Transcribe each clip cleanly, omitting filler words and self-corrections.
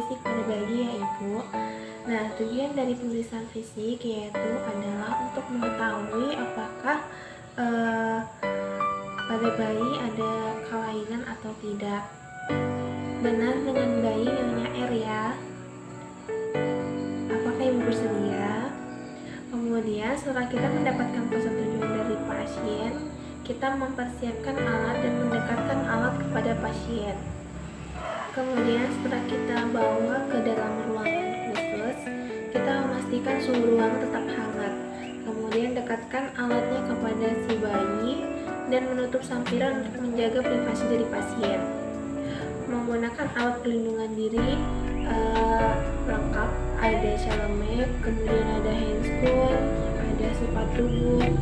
fisik pada bayi ya Ibu. Nah, tujuan dari pemeriksaan fisik yaitu adalah untuk mengetahui apakah pada bayi ada kelainan atau tidak. Benar dengan bayi Nyonya R ya. Apakah Ibu bersedia? Kemudian setelah kita mendapatkan persetujuan dari pasien, kita mempersiapkan alat dan mendekatkan alat kepada pasien. Kemudian setelah kita bawa ke dalam ruangan khusus, kita memastikan suhu ruang tetap hangat. Kemudian dekatkan alatnya kepada si bayi dan menutup sampiran untuk menjaga privasi dari pasien. Menggunakan alat pelindungan diri lengkap, ada celemek, kemudian ada handscoon, ada sepatu boot,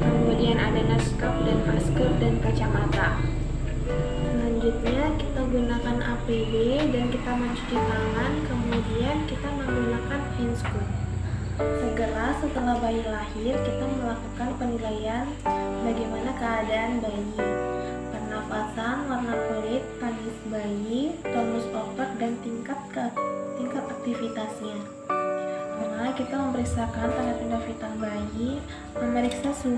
kemudian ada naskah dan masker dan kacamata. Selanjutnya kita gunakan APD dan kita mencuci tangan, kemudian kita menggunakan handscoon. Segera setelah bayi lahir, kita melakukan penilaian bagaimana keadaan bayi, pernafasan, warna kulit, tangis bayi, tonus otot, dan tingkat aktivitasnya. Pertama, kita memeriksakan tanda-tanda vital bayi, memeriksa suhu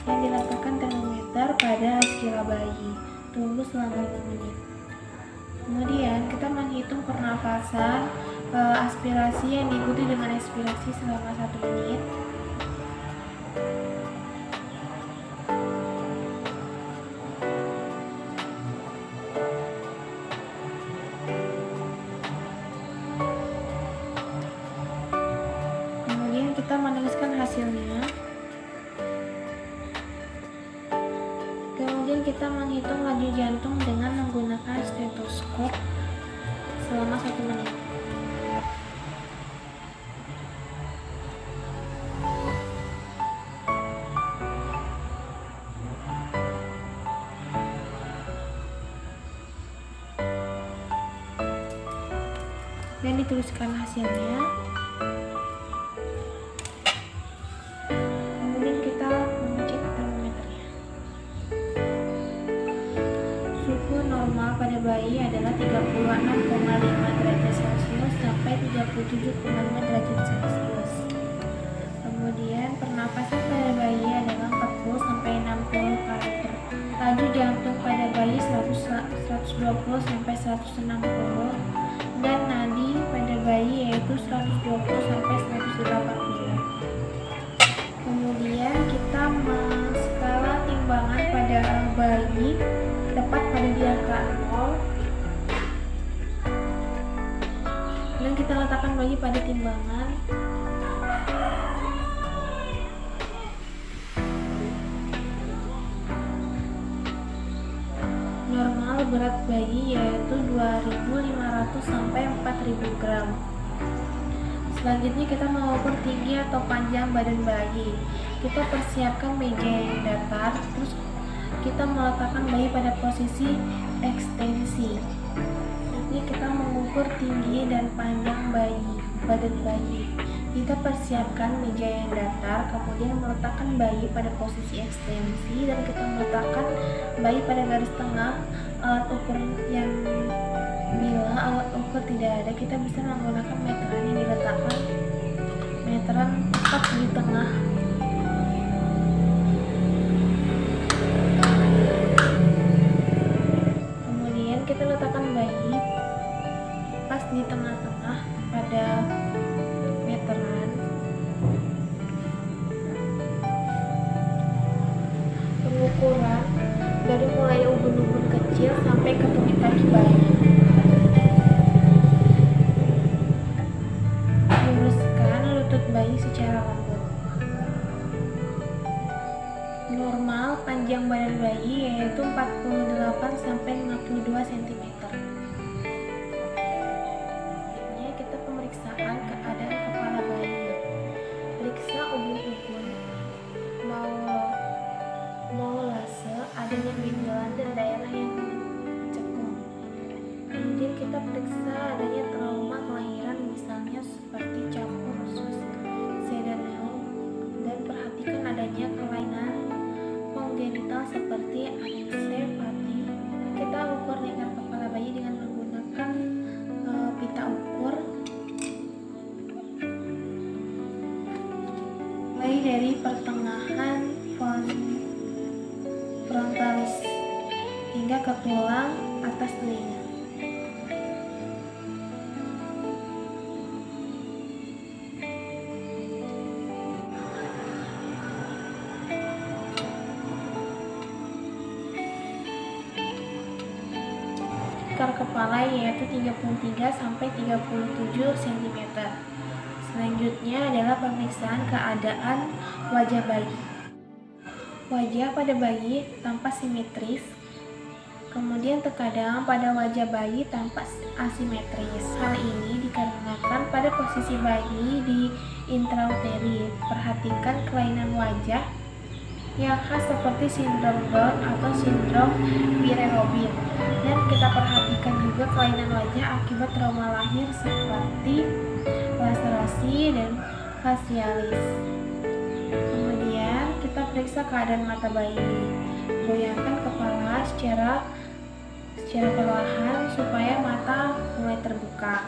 yang diletakkan termometer pada skala bayi. Tunggu selama 5 menit. Kemudian kita menghitung pernafasan, aspirasi yang diikuti dengan ekspirasi selama 1 menit. Kemudian kita menuliskan hasilnya. Kemudian kita menghitung laju jantung dengan menggunakan stetoskop selama 1 menit. Dan dituliskan hasilnya. Kemudian kita mengecek termometernya. Suhu normal pada bayi adalah 36,5 derajat Celcius sampai 37,5 derajat Celcius. Kemudian pernapasan pada bayi adalah 40 sampai 60 kali per. Laju jantung pada bayi 120 sampai 160 dan nadi pada bayi yaitu 120 sampai 180. Kemudian kita skala timbangan pada bayi tepat pada di angka 0 dan kita letakkan bayi pada timbangan. Normal berat bayi yaitu 2.500 sampai 4.000 gram. Selanjutnya kita mengukur tinggi atau panjang badan bayi. Kita persiapkan meja yang datar, terus kita meletakkan bayi pada posisi ekstensi. Ini kita mengukur tinggi dan panjang badan bayi. Kita persiapkan meja yang datar, kemudian meletakkan bayi pada posisi ekstensi dan kita meletakkan bayi pada garis tengah alat ukur yang bila alat ukur tidak ada, kita bisa menggunakan meteran yang diletakkan meteran tepat di tengah. Kemudian kita letakkan bayi pas di tengah-tengah pada meteran. Pengukuran dari mulai ubun-ubun kecil sampai ke tumit kaki bayi. Luruskan lutut bayi secara lembut. Normal panjang badan bayi yaitu 48 sampai 52 cm. Ini kita pemeriksaan keadaan kepala bayi. Periksa ubun-ubun, maulase, adanya benjolan dan daerah yang mencekung. Kemudian kita periksa adanya trauma kelahiran misalnya seperti campur usus, sedanel, dan perhatikan adanya kelainan kongenital seperti aneksefali. Kita ukur dengan ke tulang atas telinga. Akar kepala yaitu 33 sampai 37 cm. Selanjutnya adalah pemeriksaan keadaan wajah bayi. Wajah pada bayi tampak simetris, kemudian terkadang pada wajah bayi tampak asimetris. Hal ini dikarenakan pada posisi bayi di intrauteri. Perhatikan kelainan wajah yang khas seperti sindrom Down atau sindrom Pierre-Robin, dan kita perhatikan juga kelainan wajah akibat trauma lahir seperti laserasi dan fasialis. Kemudian kita periksa keadaan mata bayi. Goyangkan kepala secara perlahan supaya mata mulai terbuka.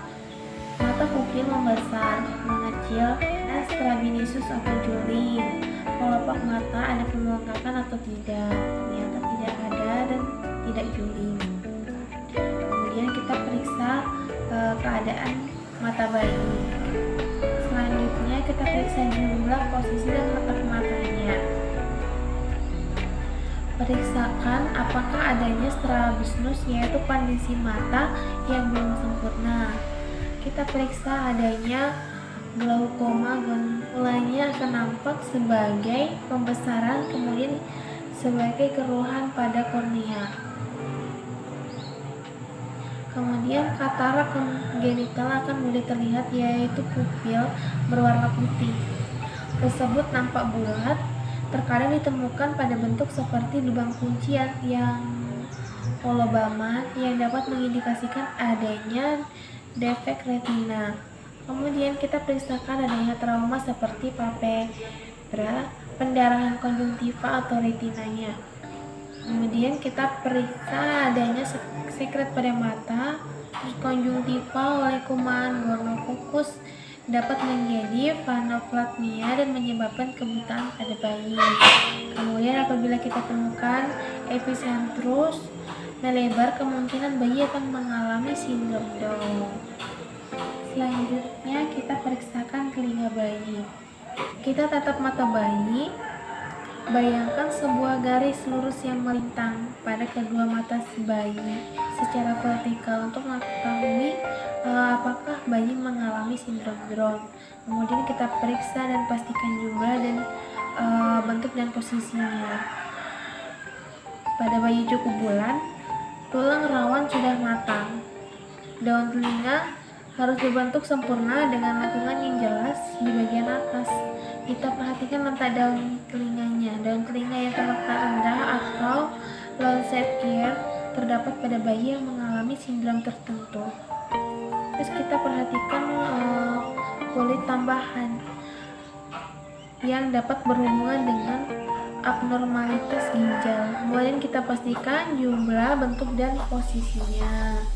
Mata pupil membesar, mengecil, dan strabismus atau juling. Kelopak mata ada pembengkakan atau tidak? Ternyata tidak ada dan tidak juling. Kemudian kita periksa keadaan mata bayi. Selanjutnya kita periksa jumlah, posisi, dan letak matanya. Periksakan apakah adanya strabismus, yaitu kondisi mata yang belum sempurna. Kita periksa adanya glaukoma. Mulanya akan nampak sebagai pembesaran, kemudian sebagai keruhan pada kornea. Kemudian katarak kongenital akan mudah terlihat, yaitu pupil berwarna putih. Tersebut nampak bulat, terkadang ditemukan pada bentuk seperti lubang kunci yang holobama yang dapat mengindikasikan adanya defek retina. Kemudian kita periksakan adanya trauma seperti palpebra, pendarahan konjungtiva atau retinanya. Kemudian kita periksa adanya sekret pada mata. Konjungtiva oleh kuman gonococcus dapat menjadi phanoplatmia dan menyebabkan kebutaan pada bayi. Kemudian apabila kita temukan epicentrus melebar, kemungkinan bayi akan mengalami sindrom Down. Selanjutnya kita periksakan telinga bayi. Kita tatap mata bayi. Bayangkan sebuah garis lurus yang melintang pada kedua mata si bayi secara vertikal untuk mengetahui apakah bayi mengalami sindrom Down. Kemudian kita periksa dan pastikan jumlah dan bentuk dan posisinya. Pada bayi cukup bulan, tulang rawan sudah matang. Daun telinga harus dibentuk sempurna dengan lengkungan yang jelas di bagian atas. Kita perhatikan letak daun telinganya. Daun telinga yang terletak rendah atau lancet care terdapat pada bayi yang mengalami sindrom tertentu. Terus kita perhatikan kulit tambahan yang dapat berhubungan dengan abnormalitas ginjal. Kemudian kita pastikan jumlah, bentuk, dan posisinya.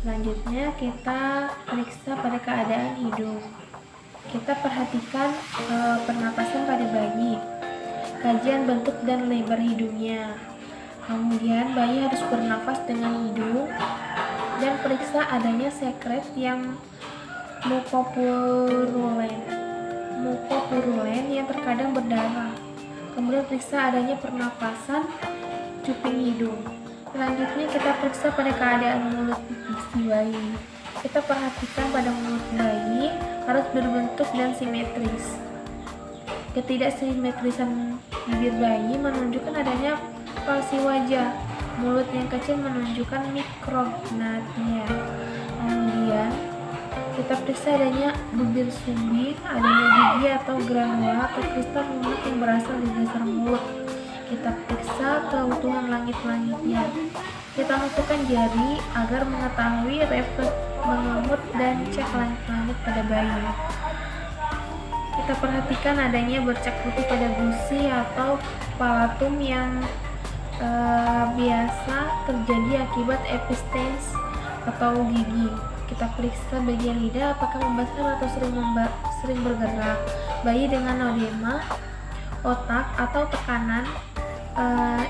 Selanjutnya kita periksa pada keadaan hidung. Kita perhatikan pernapasan pada bayi, kajian bentuk dan lebar hidungnya. Kemudian bayi harus bernafas dengan hidung dan periksa adanya sekret yang mukopurulen yang terkadang berdarah. Kemudian periksa adanya pernapasan cuping hidung. Selanjutnya kita periksa pada keadaan mulut si bayi. Kita perhatikan pada mulut bayi harus berbentuk dan simetris. Ketidaksimetrisan bibir bayi menunjukkan adanya palsi wajah. Mulut yang kecil menunjukkan mikrognathia. Kemudian kita periksa adanya bibir sumbing, adanya gigi atau granula atau kristal mulut yang berasal di dasar mulut. Kita periksa keutuhan langit-langitnya. Kita masukkan jari agar mengetahui refleks mengemut dan cek langit-langit pada bayi. Kita perhatikan adanya bercak putih pada gusi atau palatum yang biasa terjadi akibat epistaxe atau gigi. Kita periksa bagian lidah apakah membesar atau sering bergerak. Bayi dengan odema, otak atau tekanan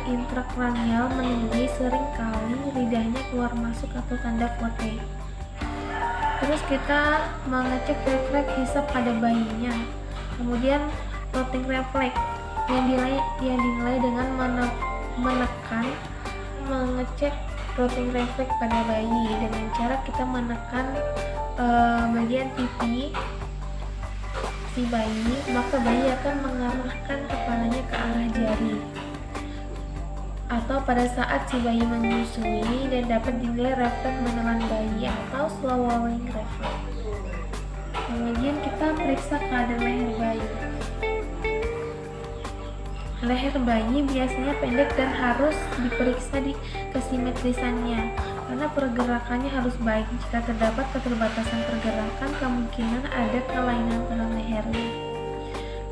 intrakranial meninggi, seringkali lidahnya keluar masuk atau tanda Vote. Terus kita mengecek refleks hisap pada bayinya. Kemudian plotting refleks yang dinilai dengan mengecek plotting refleks pada bayi dengan cara kita menekan bagian pipi si bayi, maka bayi akan mengarahkan kepalanya ke arah jari. Atau pada saat si bayi menyusui dan dapat dinilai refleks menelan bayi atau swallowing reflex. Kemudian kita periksa keadaan leher bayi. Leher bayi biasanya pendek dan harus diperiksa di kesimetrisannya karena pergerakannya harus baik. Jika terdapat keterbatasan pergerakan, kemungkinan ada kelainan tulang lehernya.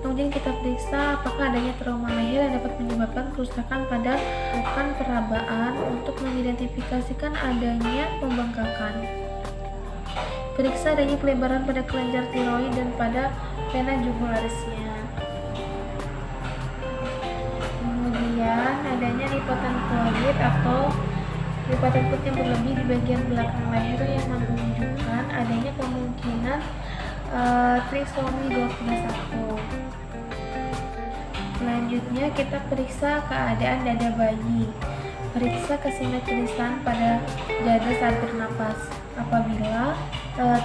Kemudian kita periksa apakah adanya trauma leher yang dapat menyebabkan kerusakan pada rekan perabaan untuk mengidentifikasikan adanya pembengkakan. Periksa adanya pelebaran pada kelenjar tiroid dan pada vena jugularisnya. Kemudian adanya lipatan kulit atau lipatan kulit yang berlebih di bagian belakang leher yang menunjukkan adanya kemungkinan trisomi 21. Selanjutnya kita periksa keadaan dada bayi. Periksa kesimetrisan pada dada saat bernapas. Apabila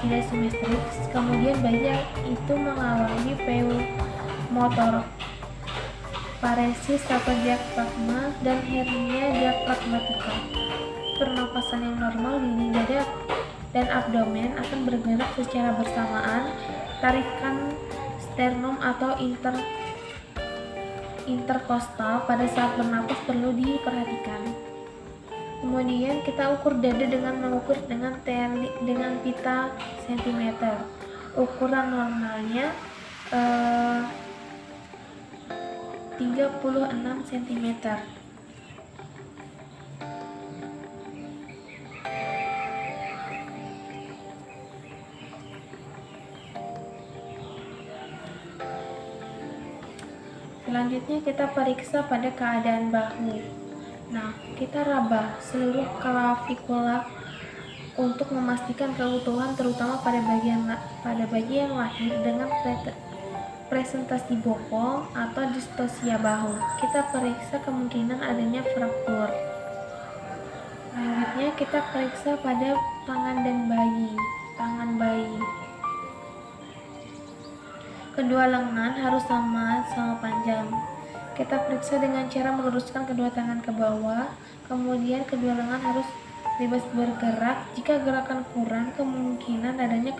tidak simetris, kemudian bayi itu mengalami peumotor, paresis atau diafragma, dan hernia diafragmatika. Pernapasan yang normal di dada dan abdomen akan bergerak secara bersamaan. Tarikan sternum atau interkostal pada saat bernapas perlu diperhatikan. Kemudian kita ukur dada dengan mengukur dengan pita cm. Ukuran normalnya 36 cm. Selanjutnya kita periksa pada keadaan bahu. Nah, kita raba seluruh klavikula untuk memastikan keutuhan, terutama pada bayi yang lahir dengan presentasi bokol atau distosia bahu. Kita periksa kemungkinan adanya fraktur. Selanjutnya kita periksa pada tangan bayi. Kedua lengan harus sama panjang. Kita periksa dengan cara meluruskan kedua tangan ke bawah. Kemudian kedua lengan harus bebas bergerak. Jika gerakan kurang, kemungkinan adanya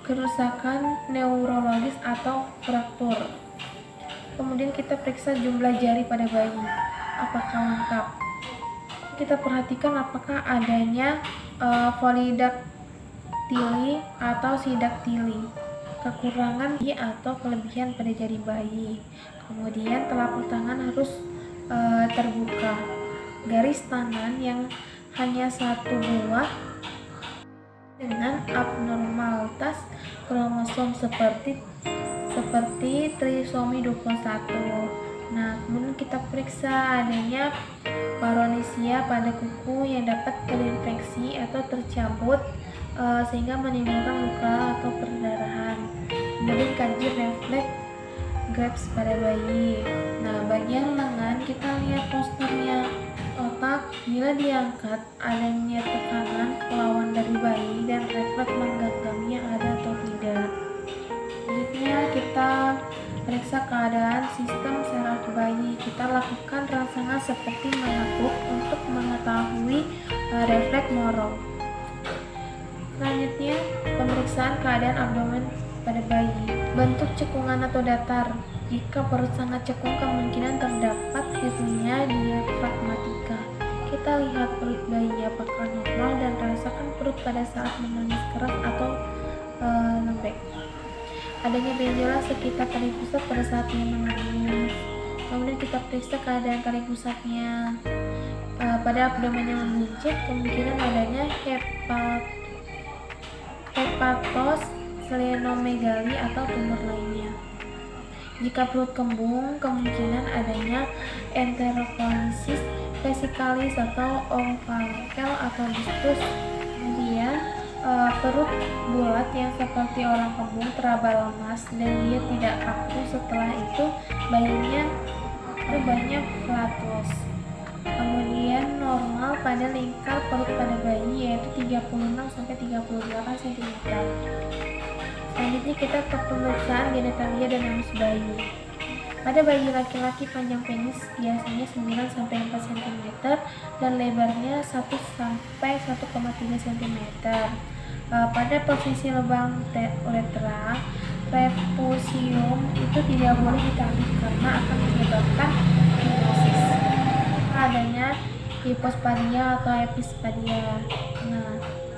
kerusakan neurologis atau fraktur. Kemudian kita periksa jumlah jari pada bayi. Apakah lengkap? Kita perhatikan apakah adanya polidaktili atau sidaktili, kekurangan atau kelebihan pada jari bayi. Kemudian telapak tangan harus terbuka. Garis tangan yang hanya satu buah dengan abnormalitas kromosom seperti trisomi 21. Nah, kemudian kita periksa adanya paronisia pada kuku yang dapat terinfeksi atau tercabut sehingga menimbulkan luka atau perdarahan. Kemudian kaji refleks Grapes pada bayi. Nah, bagian lengan kita lihat posturnya. Otak bila diangkat adanya tekanan lawan dari bayi dan refleks menggenggamnya ada atau tidak. Selanjutnya kita periksa keadaan sistem saraf bayi. Kita lakukan rangsangan seperti menekuk untuk mengetahui refleks morong. Selanjutnya pemeriksaan keadaan abdomen pada bayi. Bentuk cekungan atau datar. Jika perut sangat cekung, kemungkinan terdapat hernia diafragmatika. Kita lihat perut bayi apakah normal dan rasakan perut pada saat menangis keras atau lembek. Adanya benjolan sekitar tali pusat pada saat dia menangis. Kemudian kita periksa keadaan tali pusatnya. Pada abdomen yang membuncit, kemungkinan adanya hepatos, splenomegali atau tumor lainnya. Jika perut kembung, kemungkinan adanya enterokolisis vesikalis atau onkalkel atau diskus. Kemudian perut bulat yang seperti orang kembung teraba lemas dan dia tidak kaku. Setelah itu bayinya flatus. Kemudian normal pada lingkar perut pada bayi yaitu 36-38 cm. Selanjutnya kita ke pemeriksaan genitalia dan anus bayi. Pada bayi laki-laki panjang penis biasanya 9-4 cm dan lebarnya 1-1,3 cm. Pada posisi lubang uretra, prepusium itu tidak boleh ditarik karena akan menyebabkan fibrosis. Adanya hipospadia atau epispadia.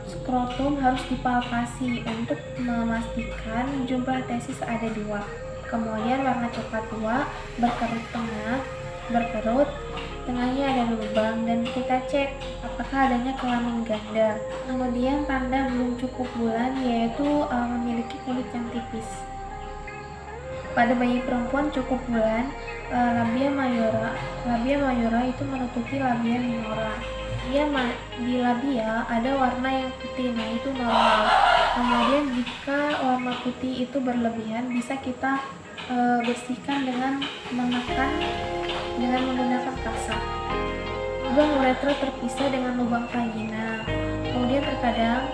Skrotum harus dipalpasi untuk memastikan jumlah tesis ada 2. Kemudian warna coklat tua, berkerut, tengahnya ada lubang dan kita cek apakah adanya kelamin ganda. Kemudian tanda belum cukup bulan yaitu memiliki kulit yang tipis. Pada bayi perempuan cukup bulan, labia mayora itu menutupi labia minora. Di labia ada warna yang putih, nah itu normal. Kemudian jika warna putih itu berlebihan, bisa kita bersihkan dengan menggunakan pasta. Lubang uretra terpisah dengan lubang vagina. Kemudian terkadang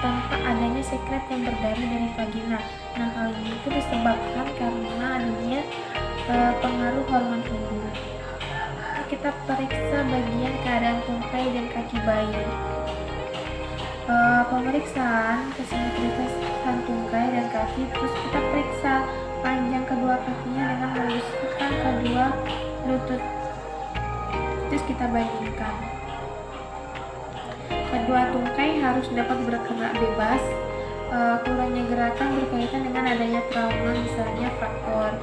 tanpa adanya sekret yang berdarah dari vagina. Nah, hal ini itu disebabkan karena adanya pengaruh hormon ibu. Kita periksa bagian keadaan tungkai dan kaki bayi. Pemeriksaan kesimetritasan tungkai dan kaki, terus kita periksa panjang kedua kakinya dengan meluruskan kedua lutut, terus kita bandingkan. Kedua tungkai harus dapat bergerak bebas. Kurangnya gerakan berkaitan dengan adanya trauma, misalnya fraktur.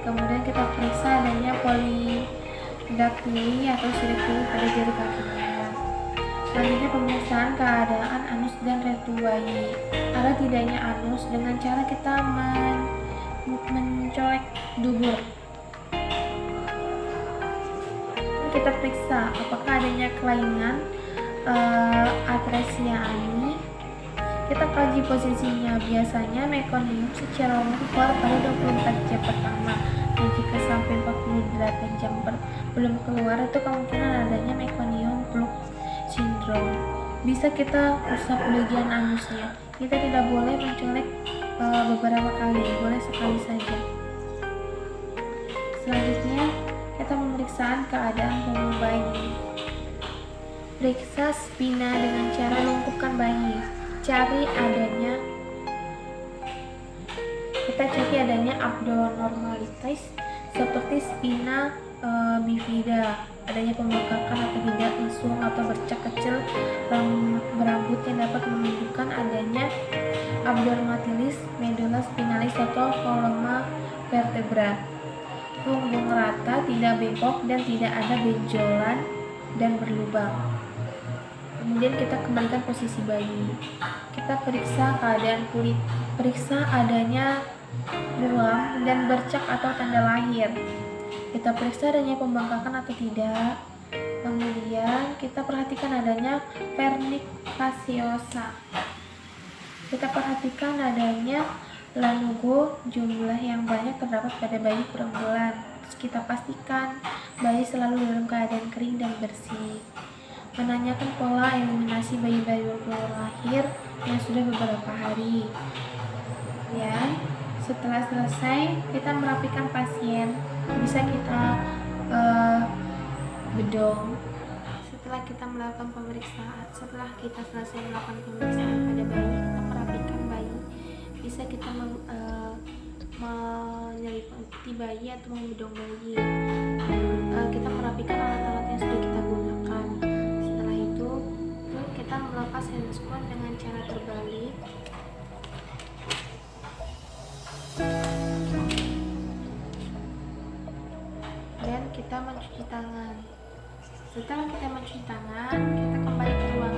Kemudian kita periksa adanya polidaktili atau sidik jari pada jari kakinya. Selanjutnya pemeriksaan keadaan anus dan retu bayi. Ada tidaknya anus dengan cara kita mencolek dubur. Kita periksa apakah adanya kelainan atresia ani. Kita kaji posisinya, biasanya mekonium secara umum keluar pada 24 jam pertama. Dan jika sampai 48 jam belum keluar, itu kemungkinan adanya mekonium plug syndrome. Bisa kita usap bagian anusnya. Kita tidak boleh mencolek beberapa kali, boleh sekali saja. Selanjutnya kita pemeriksaan keadaan punggung bayi. Periksa spina dengan cara lumpuhkan bayi. Kita cari adanya abnormalitas seperti spina bifida, adanya pembengkakan atau tidak, lesung atau bercak kecil berambut yang dapat menunjukkan adanya abnormalitas medula spinalis atau koloma vertebra. Punggung rata, tidak bengkok dan tidak ada benjolan dan berlubang. Kemudian kita kembalikan posisi bayi. Kita periksa keadaan kulit, periksa adanya ruam dan bercak atau tanda lahir. Kita periksa adanya pembengkakan atau tidak. Kemudian kita perhatikan adanya vernix caseosa. Kita perhatikan adanya lanugo, jumlah yang banyak terdapat pada bayi kurang bulan. Terus kita pastikan bayi selalu dalam keadaan kering dan bersih. Menanyakan pola eliminasi bayi baru lahir yang sudah beberapa hari. Ya, setelah selesai kita merapikan pasien, bisa kita bedong. Setelah kita selesai melakukan pemeriksaan pada bayi, kita merapikan bayi. Bisa kita menyelimuti bayi atau membedong bayi. Kita merapikan alat-alat yang sudah kita gunakan. Setelah itu kita melepas handphone dengan cara terbalik. Dan kita mencuci tangan. Setelah kita mencuci tangan, kita kembali ke ruangan.